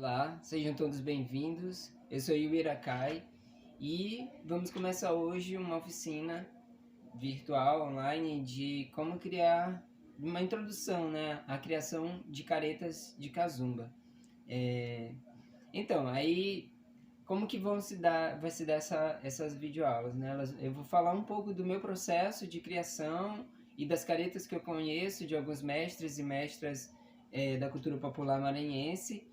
Olá, sejam todos bem-vindos. Eu sou Yui Irakai e vamos começar hoje uma oficina virtual online de como criar uma introdução, né, à criação de caretas de Kazumba. Então, aí como que vai se dar essas videoaulas, né? Eu vou falar um pouco do meu processo de criação e das caretas que eu conheço de alguns mestres e mestras da cultura popular maranhense,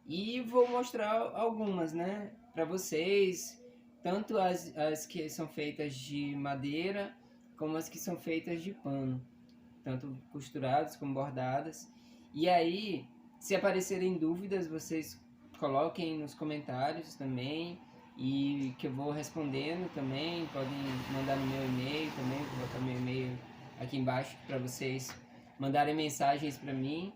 e vou mostrar algumas, né, para vocês, tanto as que são feitas de madeira como as que são feitas de pano, tanto costuradas como bordadas. E aí, se aparecerem dúvidas, vocês coloquem nos comentários também, e que eu vou respondendo também. Podem mandar no meu e-mail também, vou botar meu e-mail aqui embaixo para vocês mandarem mensagens para mim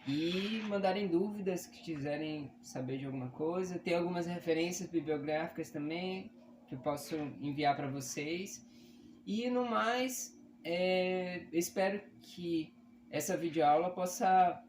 e mandarem dúvidas que quiserem saber de alguma coisa. Tem algumas referências bibliográficas também que eu posso enviar para vocês. E no mais, espero que essa videoaula possa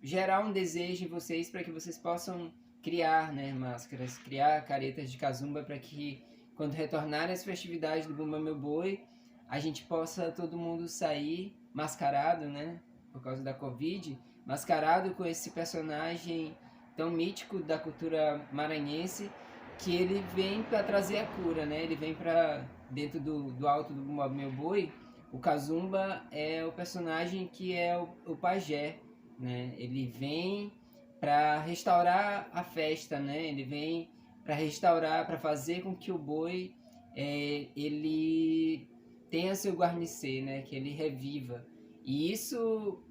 gerar um desejo em vocês para que vocês possam criar, né, máscaras, criar caretas de Kazumba, para que quando retornarem as festividades do Bumba Meu Boi, a gente possa todo mundo sair mascarado, né, por causa da Covid, mascarado com esse personagem tão mítico da cultura maranhense, que ele vem para trazer a cura, né? Ele vem para dentro do alto do Bumba Meu Boi. O Kazumba é o personagem que é o pajé, né? Ele vem para restaurar a festa, né? Ele vem para restaurar, para fazer com que o boi ele tenha seu guarnecer, né? Que ele reviva. E isso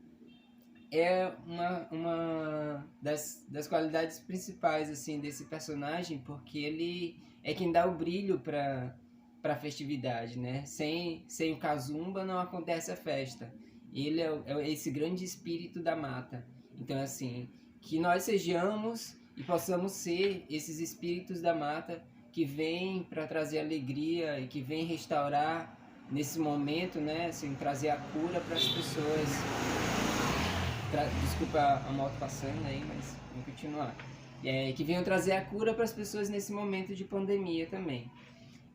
é uma das qualidades principais, assim, desse personagem, porque ele é quem dá o brilho para a festividade, né? Sem o Kazumba não acontece a festa. Ele é esse grande espírito da mata. Então, assim, que nós sejamos e possamos ser esses espíritos da mata que vêm para trazer alegria e que vêm restaurar nesse momento, né? Assim, trazer a cura para as pessoas. Desculpa a moto passando aí, mas vamos continuar. Que venham trazer a cura para as pessoas nesse momento de pandemia também.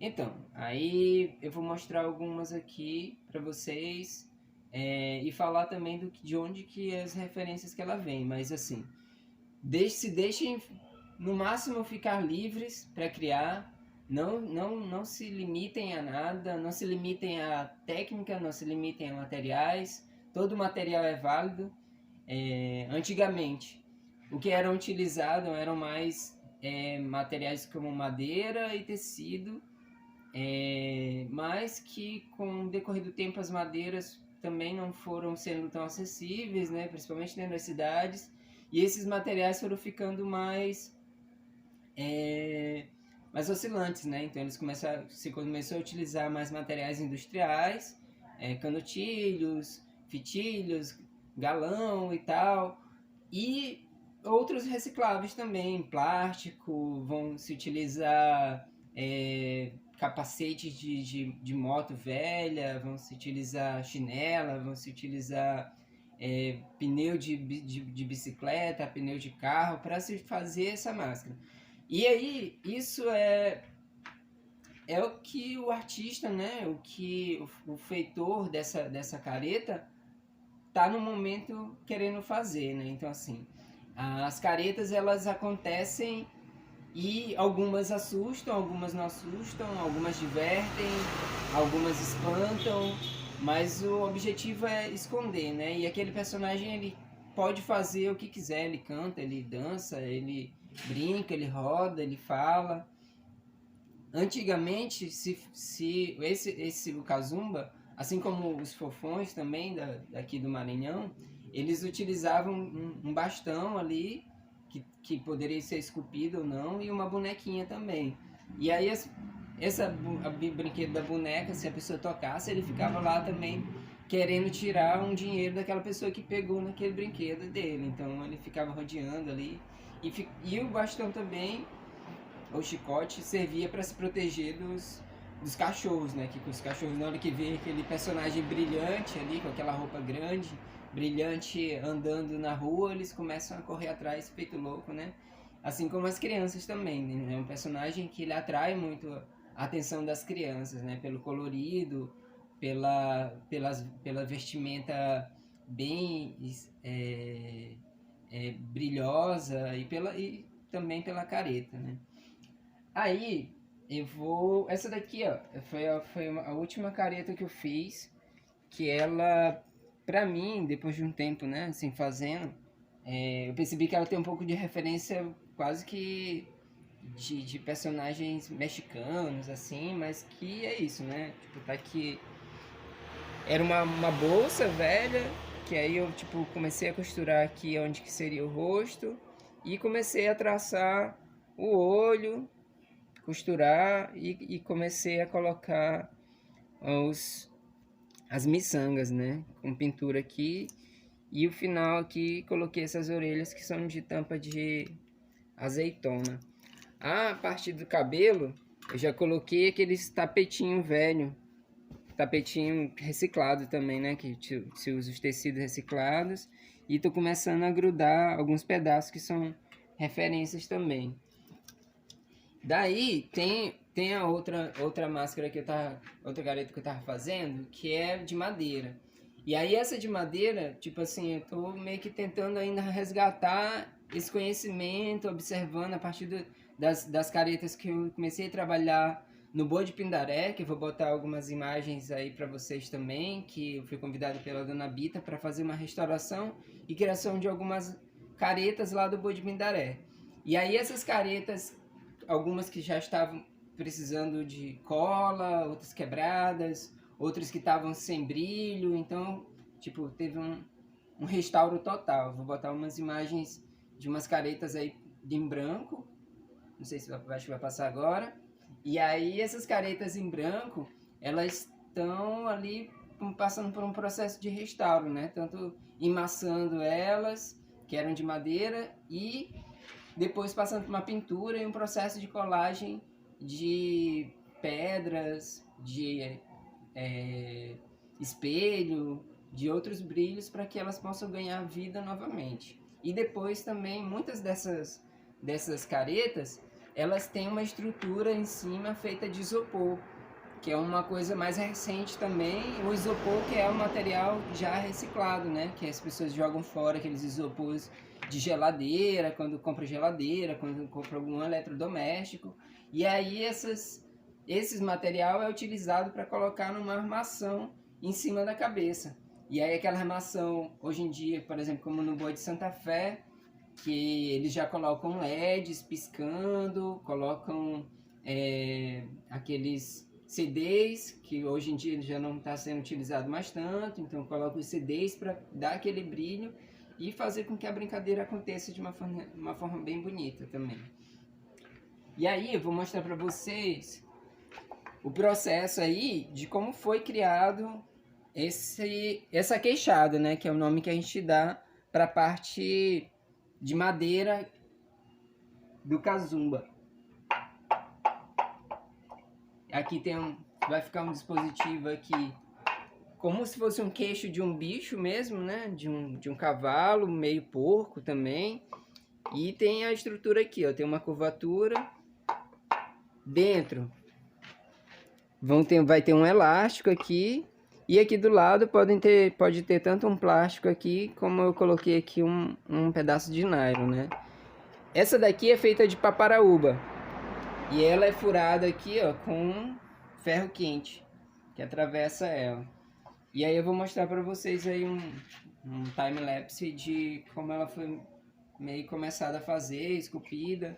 Então, aí eu vou mostrar algumas aqui para vocês e falar também de onde que as referências que ela vem. Mas assim, se deixem no máximo ficar livres para criar. Não se limitem a nada, não se limitem a técnica, não se limitem a materiais. Todo material é válido. Antigamente, o que eram utilizado eram mais materiais como madeira e tecido, mas que com o decorrer do tempo as madeiras também não foram sendo tão acessíveis, né, principalmente dentro das cidades, e esses materiais foram ficando mais oscilantes, né? Então se começou a utilizar mais materiais industriais, canutilhos, fitilhos, galão e tal, e outros recicláveis também, plástico, vão se utilizar capacetes de moto velha, vão se utilizar chinela, vão se utilizar pneu de bicicleta, pneu de carro, para se fazer essa máscara. E aí, isso é o que o artista, né, o feitor dessa careta tá no momento querendo fazer, né? Então, assim, as caretas, elas acontecem e algumas assustam, algumas não assustam, algumas divertem, algumas espantam, mas o objetivo é esconder, né? E aquele personagem, ele pode fazer o que quiser, ele canta, ele dança, ele brinca, ele roda, ele fala. Antigamente, o Kazumba, assim como os fofões também daqui do Maranhão, eles utilizavam um bastão ali, que poderia ser esculpido ou não, e uma bonequinha também. E aí o brinquedo da boneca, se a pessoa tocasse, ele ficava lá também querendo tirar um dinheiro daquela pessoa que pegou naquele brinquedo dele. Então ele ficava rodeando ali. E o bastão também, o chicote, servia para se proteger dos cachorros, né? Que os cachorros, na hora que vê aquele personagem brilhante ali, com aquela roupa grande, brilhante, andando na rua, eles começam a correr atrás, feito louco, né? assim como as crianças também, né? É um personagem que ele atrai muito a atenção das crianças, né? Pelo colorido, pela vestimenta bem brilhosa e também pela careta, né? Aí eu vou. Essa daqui, ó, foi a última careta que eu fiz, que ela, pra mim, depois de um tempo, né, assim, fazendo, eu percebi que ela tem um pouco de referência quase que de personagens mexicanos, assim, mas que é isso, né? Tipo, tá aqui. Era uma bolsa velha, que aí eu, tipo, comecei a costurar aqui onde que seria o rosto, e comecei a traçar o olho, costurar e comecei a colocar os, as miçangas, né? Com pintura aqui. E o final aqui coloquei essas orelhas que são de tampa de azeitona. A parte do cabelo eu já coloquei aqueles tapetinho velho. Tapetinho reciclado também, né? Que se usa os tecidos reciclados. E tô começando a grudar alguns pedaços que são referências também. Daí tem a outra máscara que eu tava, outra careta que eu tava fazendo, que é de madeira. E aí essa de madeira, tipo assim, eu tô meio que tentando ainda resgatar esse conhecimento, observando a partir das caretas que eu comecei a trabalhar no Boi de Pindaré, que eu vou botar algumas imagens aí para vocês também, que eu fui convidado pela Dona Bita para fazer uma restauração e criação de algumas caretas lá do Boi de Pindaré. E aí essas caretas, algumas que já estavam precisando de cola, outras quebradas, outras que estavam sem brilho, então, tipo, teve um restauro total. Vou botar umas imagens de umas caretas aí em branco, não sei se acho que vai passar agora. E aí essas caretas em branco, elas estão ali passando por um processo de restauro, né? Tanto emassando elas, que eram de madeira, e depois passando por uma pintura e um processo de colagem de pedras, de espelho, de outros brilhos para que elas possam ganhar vida novamente. E depois também muitas dessas caretas, elas têm uma estrutura em cima feita de isopor, que é uma coisa mais recente também. O isopor, que é um material já reciclado, né? Que as pessoas jogam fora aqueles isopores de geladeira, quando compra geladeira, quando compra algum eletrodoméstico. E aí esses material é utilizado para colocar numa armação em cima da cabeça. E aí aquela armação, hoje em dia, por exemplo, como no Boi de Santa Fé, que eles já colocam LEDs piscando, colocam aqueles CDs, que hoje em dia já não está sendo utilizado mais tanto, então colocam os CDs para dar aquele brilho e fazer com que a brincadeira aconteça de uma forma bem bonita também. E aí eu vou mostrar para vocês o processo aí de como foi criado essa queixada, né, que é o nome que a gente dá para a parte de madeira do cazumba. Aqui vai ficar um dispositivo aqui como se fosse um queixo de um bicho mesmo, né? De um cavalo, meio porco também. E tem a estrutura aqui, ó. Tem uma curvatura. Dentro vai ter um elástico aqui. E aqui do lado pode ter tanto um plástico aqui, como eu coloquei aqui um pedaço de nylon, né? Essa daqui é feita de paparaúba. E ela é furada aqui, ó, com ferro quente, que atravessa ela. E aí eu vou mostrar para vocês aí um time-lapse de como ela foi meio começada a fazer, esculpida.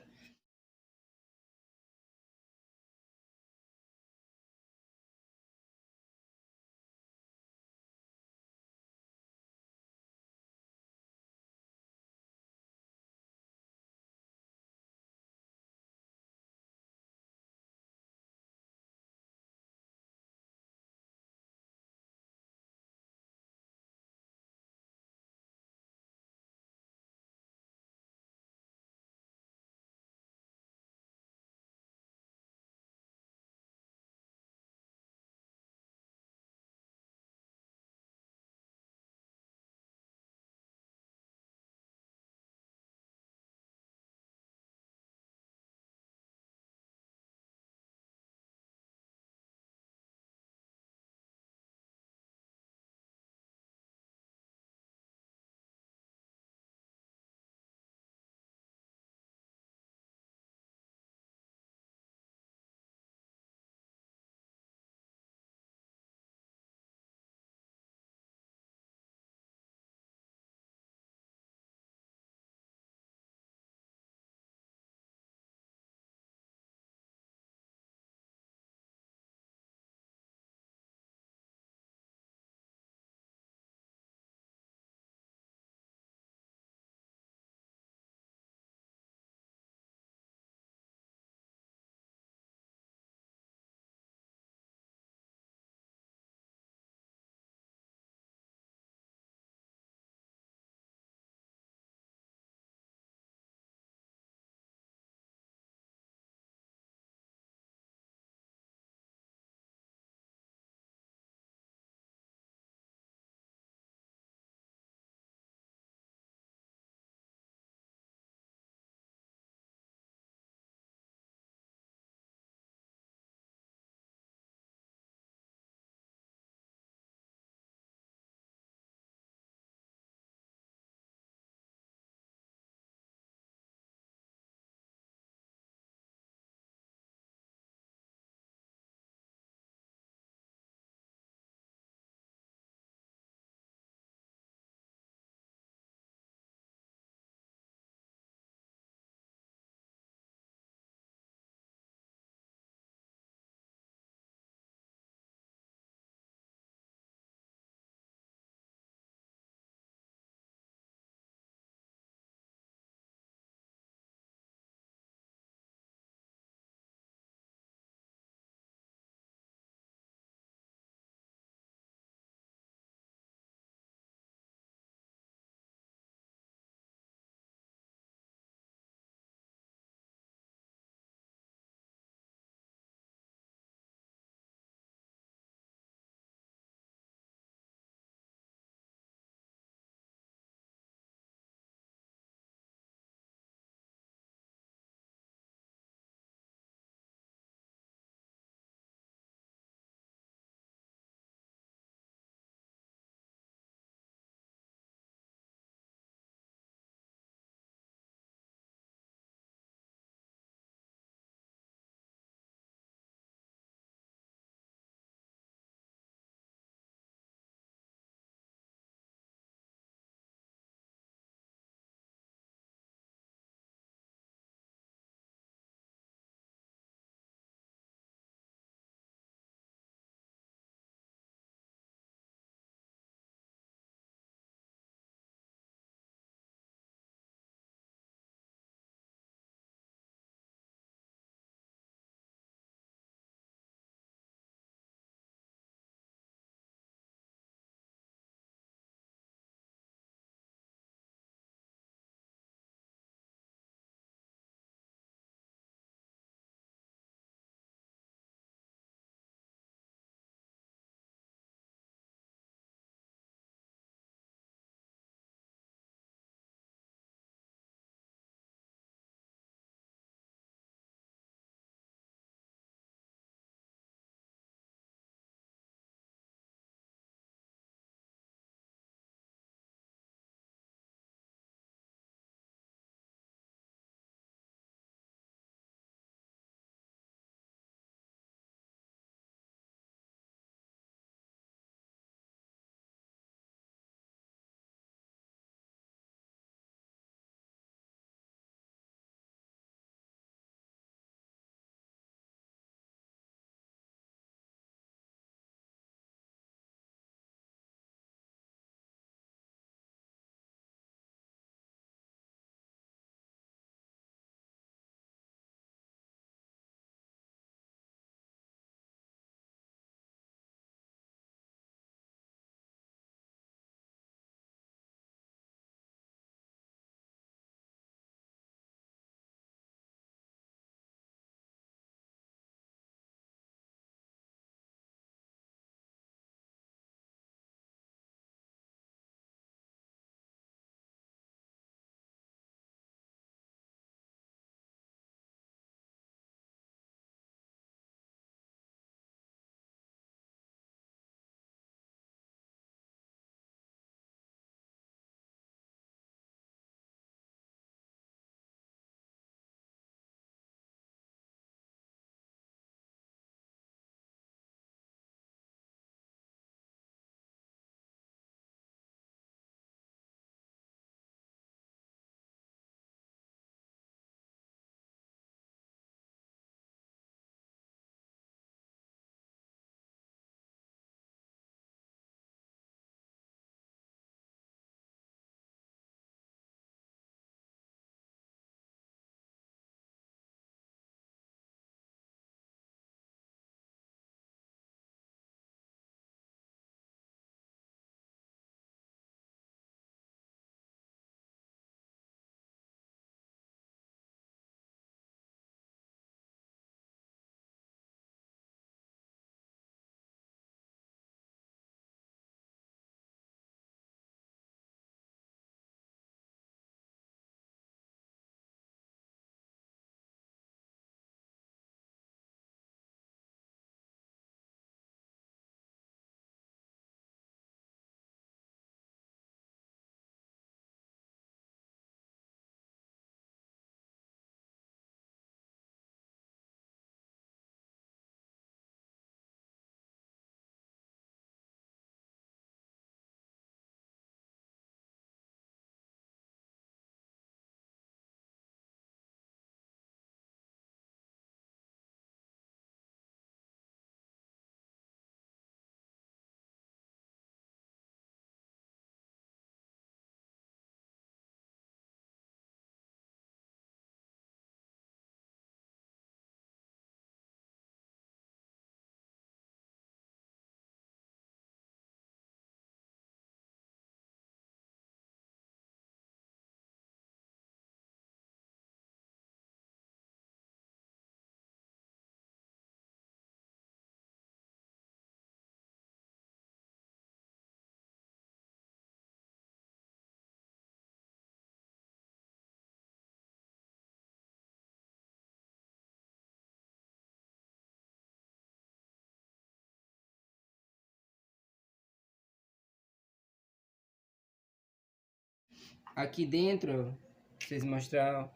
aqui dentro, ó, vocês mostrar, ó,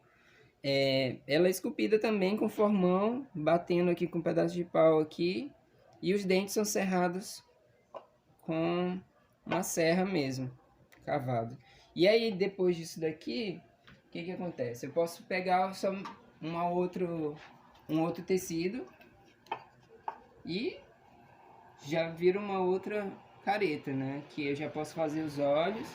ela é esculpida também com formão, batendo aqui com um pedaço de pau aqui, e os dentes são serrados com uma serra mesmo, cavado. E aí, depois disso daqui, o que que acontece? Eu posso pegar só um outro tecido e já vira uma outra careta, né? Que eu já posso fazer os olhos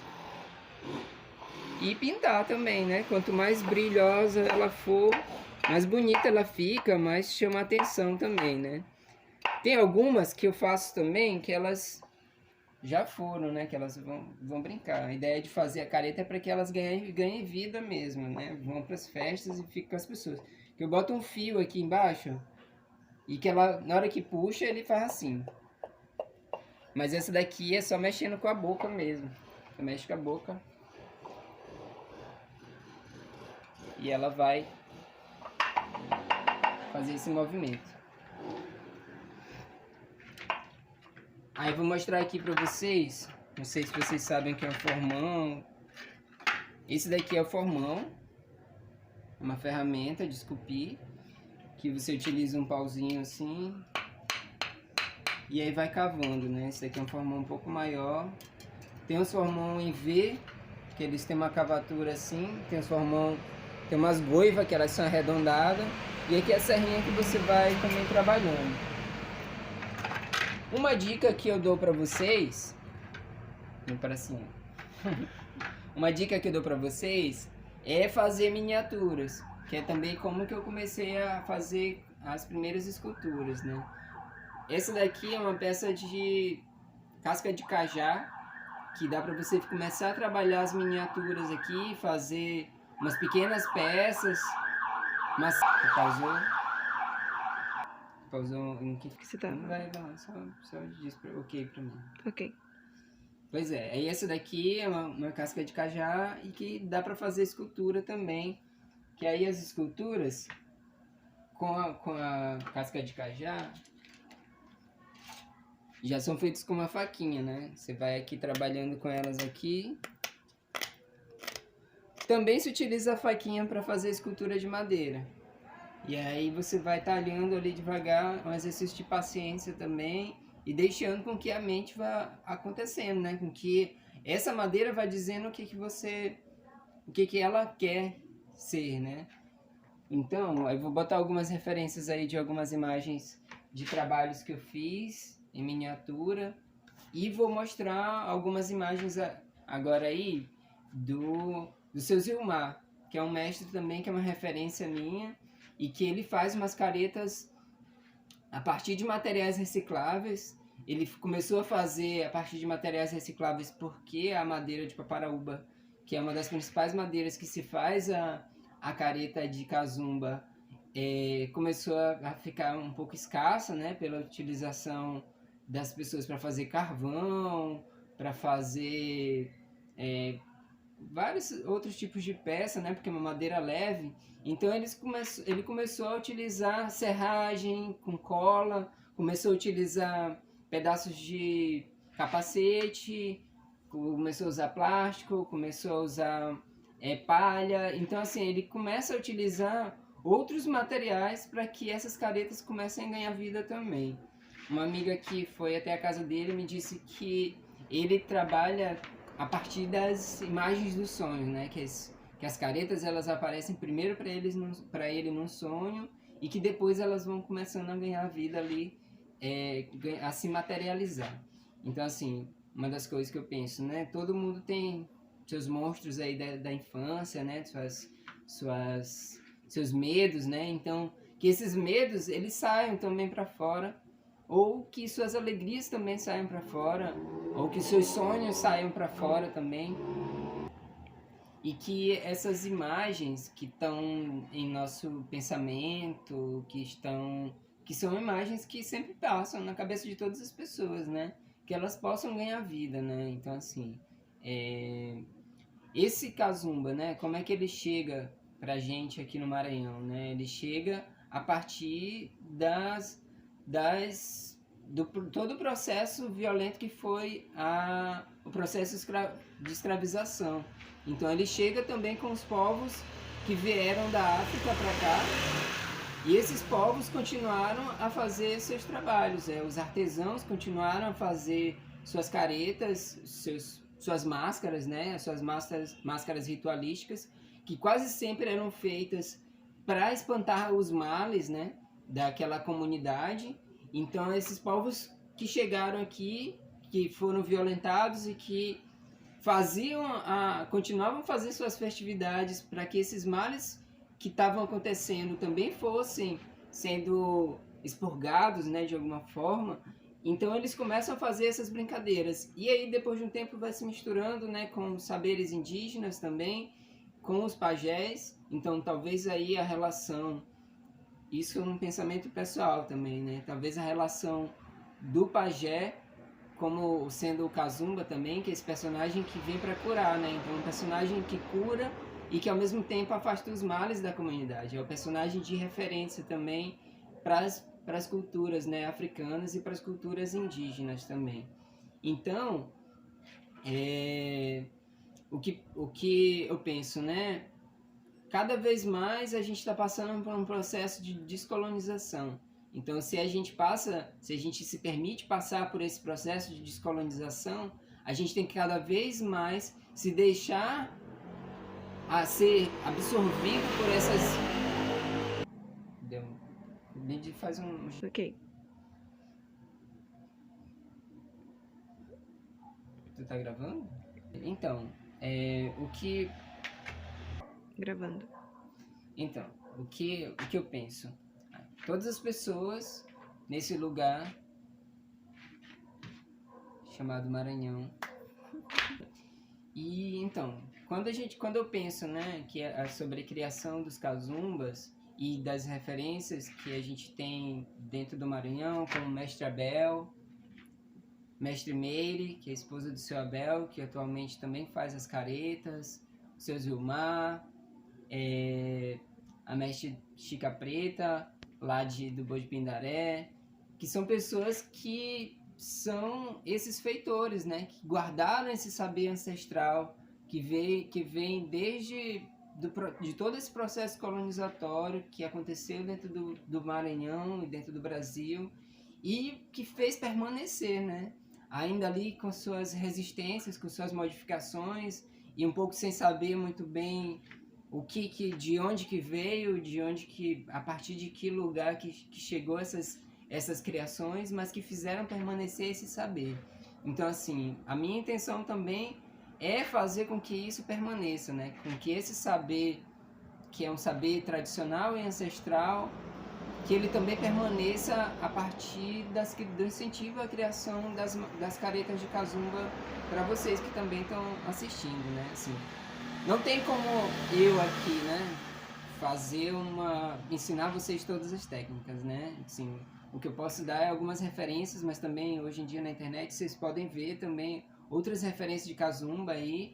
e pintar também, né? Quanto mais brilhosa ela for, mais bonita ela fica, mais chama atenção também, né? Tem algumas que eu faço também que elas já foram, né? Que elas vão brincar. A ideia de fazer a careta é para que elas ganhem vida mesmo, né? Vão para as festas e ficam com as pessoas. Eu boto um fio aqui embaixo e que ela, na hora que puxa, ele faz assim. Mas essa daqui é só mexendo com a boca mesmo. Você mexe com a boca e ela vai fazer esse movimento. Aí vou mostrar aqui pra vocês, não sei se vocês sabem o que é o formão. Esse daqui é o formão, uma ferramenta de esculpir, que você utiliza um pauzinho assim, e aí vai cavando, né? Esse daqui é um formão um pouco maior. Tem os formão em V, que eles têm uma cavatura assim, tem os formão, tem umas goivas que elas são arredondadas, e aqui é a serrinha que você vai também trabalhando. Uma dica que eu dou pra vocês, para cima. Uma dica que eu dou pra vocês é fazer miniaturas, que é também como que eu comecei a fazer as primeiras esculturas, né? Essa daqui é uma peça de casca de cajá, que dá pra você começar a trabalhar as miniaturas aqui, fazer umas pequenas peças, mas pausou em que Você tá? vai lá, só diz ok pra mim. Ok. Pois é, aí essa daqui é uma casca de cajá e que dá pra fazer escultura também. Que aí as esculturas com a casca de cajá já são feitas com uma faquinha, né? Você vai aqui trabalhando com elas aqui. Também se utiliza a faquinha para fazer escultura de madeira. E aí você vai talhando ali devagar, um exercício de paciência também, e deixando com que a mente vá acontecendo, né? Com que essa madeira vai dizendo o que ela quer ser, né? Então, eu vou botar algumas referências aí de algumas imagens de trabalhos que eu fiz em miniatura, e vou mostrar algumas imagens agora aí do seu Zilmar, que é um mestre também, que é uma referência minha, e que ele faz umas caretas a partir de materiais recicláveis. Ele começou a fazer a partir de materiais recicláveis porque a madeira de paparaúba, que é uma das principais madeiras que se faz a careta de cazumba, começou a ficar um pouco escassa, né, pela utilização das pessoas para fazer carvão, para fazer vários outros tipos de peça, né, porque é uma madeira leve. Então ele começou a utilizar serragem com cola, começou a utilizar pedaços de capacete, começou a usar plástico, começou a usar palha. Então assim, ele começa a utilizar outros materiais para que essas caretas comecem a ganhar vida também. Uma amiga que foi até a casa dele me disse que ele trabalha a partir das imagens dos sonhos, né? Que as caretas elas aparecem primeiro para ele num sonho, e que depois elas vão começando a ganhar vida ali, a se materializar. Então assim, uma das coisas que eu penso, né? Todo mundo tem seus monstros aí da infância, né? Seus medos, né? Então que esses medos eles saiam também para fora, ou que suas alegrias também saiam para fora, ou que seus sonhos saiam para fora também. E que essas imagens que estão em nosso pensamento, que são imagens que sempre passam na cabeça de todas as pessoas, né? Que elas possam ganhar vida, né? Então, assim, esse Kazumba, né? Como é que ele chega pra gente aqui no Maranhão, né? Ele chega a partir todo o processo violento que foi o processo de escravização. Então ele chega também com os povos que vieram da África para cá, e esses povos continuaram a fazer seus trabalhos. Os artesãos continuaram a fazer suas caretas, suas máscaras, né? Suas máscaras ritualísticas, que quase sempre eram feitas para espantar os males, né? Daquela comunidade. Então esses povos que chegaram aqui, que foram violentados e que continuavam a fazer suas festividades para que esses males que estavam acontecendo também fossem sendo expurgados, né, de alguma forma. Então eles começam a fazer essas brincadeiras. E aí depois de um tempo vai se misturando, né, com os saberes indígenas também, com os pajés. Então talvez aí a relação, isso é um pensamento pessoal também, né? Talvez a relação do pajé como sendo o Kazumba também, que é esse personagem que vem para curar, né? Então um personagem que cura e que ao mesmo tempo afasta os males da comunidade. É o personagem de referência também para as culturas, né, africanas e para as culturas indígenas também. Então, o que eu penso, né? Cada vez mais a gente está passando por um processo de descolonização. Então, se a gente se permite passar por esse processo de descolonização, a gente tem que cada vez mais se deixar a ser absorvido por essas... Faz um... Ok. Tu tá gravando? Então, Gravando. Então, o que eu penso? Todas as pessoas nesse lugar chamado Maranhão. E então, quando eu penso, né, que é sobre a criação dos Kazumbas e das referências que a gente tem dentro do Maranhão, como o Mestre Abel, Mestre Meire, que é a esposa do seu Abel, que atualmente também faz as caretas, o seu Zilmar, a Mestre Chica Preta, lá do Boi de Pindaré, que são pessoas que são esses feitores, né, que guardaram esse saber ancestral, que vem desde de todo esse processo colonizatório que aconteceu dentro do Maranhão e dentro do Brasil, e que fez permanecer, né, ainda ali com suas resistências, com suas modificações, e um pouco sem saber muito bem de onde que veio, a partir de que lugar que chegou essas criações, mas que fizeram permanecer esse saber. Então, assim, a minha intenção também é fazer com que isso permaneça, né? Com que esse saber, que é um saber tradicional e ancestral, que ele também permaneça a partir do incentivo à criação das caretas de Kazumba para vocês que também estão assistindo, né? Assim, não tem como eu aqui, né, ensinar vocês todas as técnicas, né? Assim, o que eu posso dar é algumas referências, mas também hoje em dia na internet vocês podem ver também outras referências de Kazumba aí.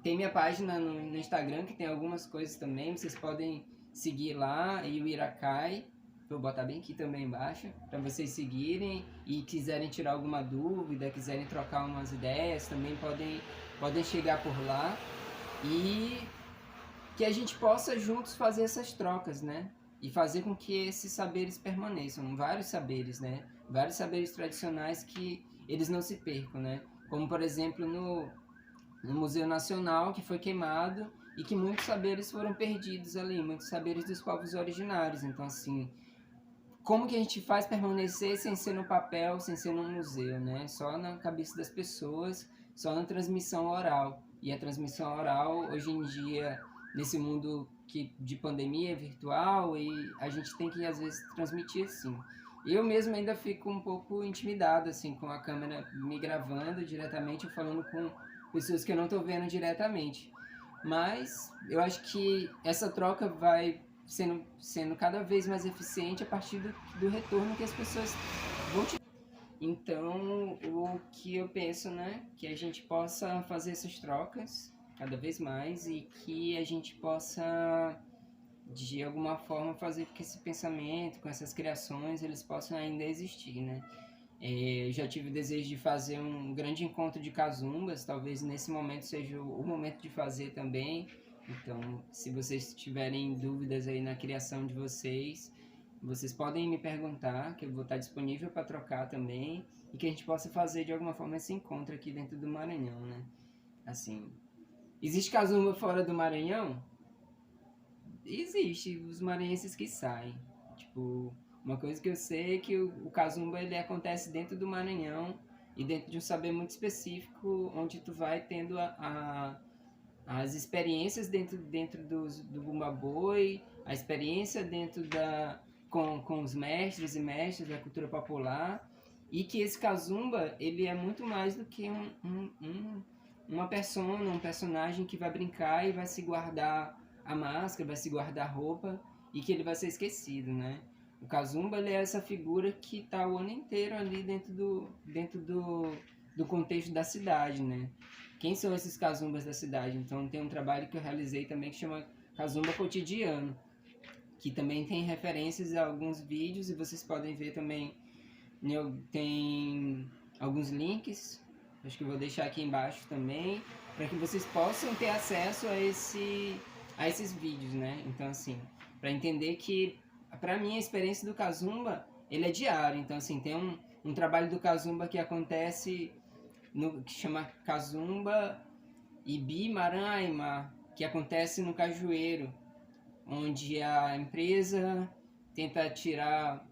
Tem minha página no Instagram que tem algumas coisas também, vocês podem seguir lá, e o Iracai, vou botar bem aqui também embaixo, para vocês seguirem, e quiserem tirar alguma dúvida, quiserem trocar umas ideias, também podem chegar por lá, e que a gente possa juntos fazer essas trocas, né? E fazer com que esses saberes permaneçam, vários saberes, né? Vários saberes tradicionais que eles não se percam, né? Como, por exemplo, no Museu Nacional, que foi queimado, e que muitos saberes foram perdidos ali, muitos saberes dos povos originários. Então, assim, como que a gente faz permanecer sem ser no papel, sem ser no museu, né? Só na cabeça das pessoas, só na transmissão oral. E a transmissão oral, hoje em dia, nesse mundo de pandemia virtual, e a gente tem que, às vezes, transmitir assim. Eu mesmo ainda fico um pouco intimidado, assim, com a câmera me gravando diretamente, ou falando com pessoas que eu não estou vendo diretamente. Mas eu acho que essa troca vai sendo cada vez mais eficiente a partir do retorno que as pessoas vão te... Então, o que eu penso, né, que a gente possa fazer essas trocas cada vez mais, e que a gente possa, de alguma forma, fazer com que esse pensamento, com essas criações, eles possam ainda existir, né? Já tive o desejo de fazer um grande encontro de cazumbas, talvez nesse momento seja o momento de fazer também. Então, se vocês tiverem dúvidas aí na criação de vocês, vocês podem me perguntar, que eu vou estar disponível para trocar também, e que a gente possa fazer de alguma forma esse encontro aqui dentro do Maranhão, né? Assim, existe cazumba fora do Maranhão? Existe, os maranhenses que saem. Tipo, uma coisa que eu sei é que o cazumba ele acontece dentro do Maranhão e dentro de um saber muito específico, onde tu vai tendo as experiências dentro do Bumba Boi, a experiência com os mestres e mestras da cultura popular, e que esse cazumba ele é muito mais do que uma persona, um personagem que vai brincar e vai se guardar a máscara, vai se guardar a roupa e que ele vai ser esquecido, né? O Kazumba ele é essa figura que está o ano inteiro ali dentro do contexto da cidade, né? Quem são esses Kazumbas da cidade? Então tem um trabalho que eu realizei também que chama Kazumba Cotidiano, que também tem referências a alguns vídeos e vocês podem ver também, tem alguns links, acho que eu vou deixar aqui embaixo também, para que vocês possam ter acesso a esses vídeos, né? Então assim, para entender que para mim a experiência do Kazumba ele é diário, então assim, tem um trabalho do Kazumba que acontece que chama Kazumba Ibi Maranhaimá, que acontece no Cajueiro, onde a empresa tenta tirar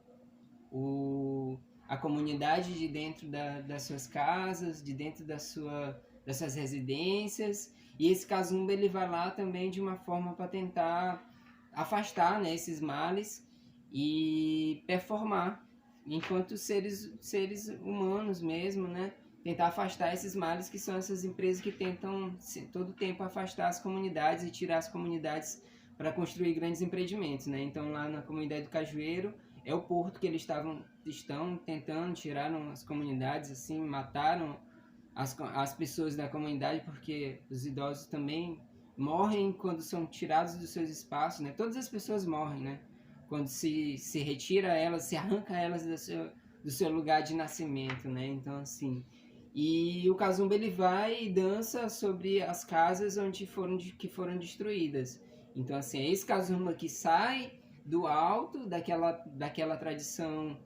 a comunidade de dentro das suas casas, de dentro das suas residências, e esse Kazumba ele vai lá também de uma forma para tentar afastar, né, esses males e performar enquanto seres humanos mesmo, né, tentar afastar esses males que são essas empresas que tentam todo tempo afastar as comunidades e tirar as comunidades para construir grandes empreendimentos, né? Então lá na comunidade do Cajueiro é o porto que eles estão tentando tirar as comunidades, assim, mataram as pessoas da comunidade porque os idosos também morrem quando são tirados dos seus espaços, né? Todas as pessoas morrem, né? Quando se retira elas, se arranca elas do seu lugar de nascimento, né? Então, assim... E o Kazumba ele vai e dança sobre as casas que foram destruídas. Então, assim, é esse Kazumba que sai do alto, daquela tradição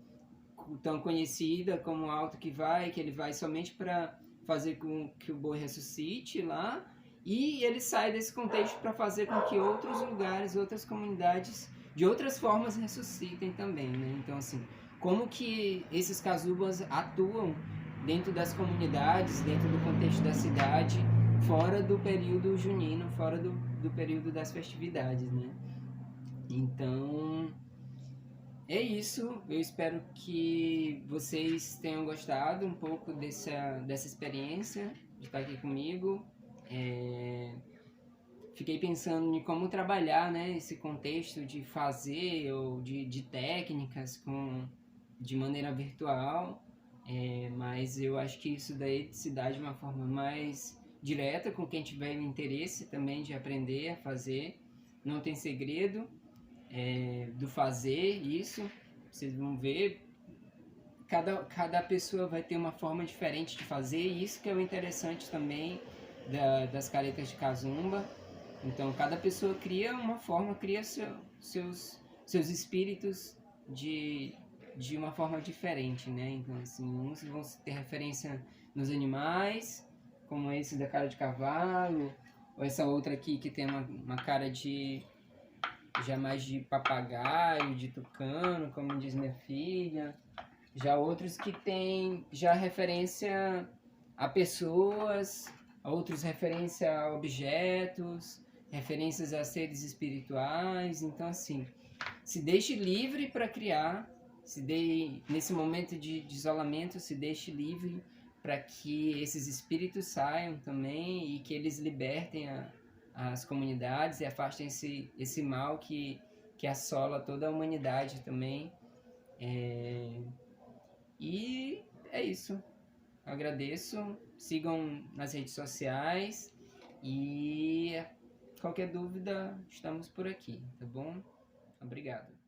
tão conhecida como o alto que ele vai somente para fazer com que o boi ressuscite lá, e ele sai desse contexto para fazer com que outros lugares, outras comunidades, de outras formas ressuscitem também, né? Então, assim, como que esses Kazubas atuam dentro das comunidades, dentro do contexto da cidade, fora do período junino, fora do período das festividades, né? Então, é isso. Eu espero que vocês tenham gostado um pouco dessa experiência de estar aqui comigo. Fiquei pensando em como trabalhar, né, esse contexto de fazer ou de técnicas de maneira virtual. Mas eu acho que isso daí se dá de uma forma mais direta com quem tiver interesse também de aprender a fazer. Não tem segredo do fazer isso. Vocês vão ver, cada pessoa vai ter uma forma diferente de fazer, e isso que é o interessante também das caretas de Kazumba. Então cada pessoa cria uma forma, cria seus espíritos de uma forma diferente, né? Então, assim, uns vão ter referência nos animais, como esse da cara de cavalo, ou essa outra aqui que tem uma cara já mais de papagaio, de tucano, como diz minha filha. Já outros que tem já referência a pessoas, outros referência a objetos, referências a seres espirituais. Então, assim, se deixe livre para criar. Nesse momento de isolamento, se deixe livre para que esses espíritos saiam também e que eles libertem as comunidades e afastem esse mal que assola toda a humanidade também. E é isso. Agradeço. Sigam nas redes sociais e qualquer dúvida, estamos por aqui, tá bom? Obrigado.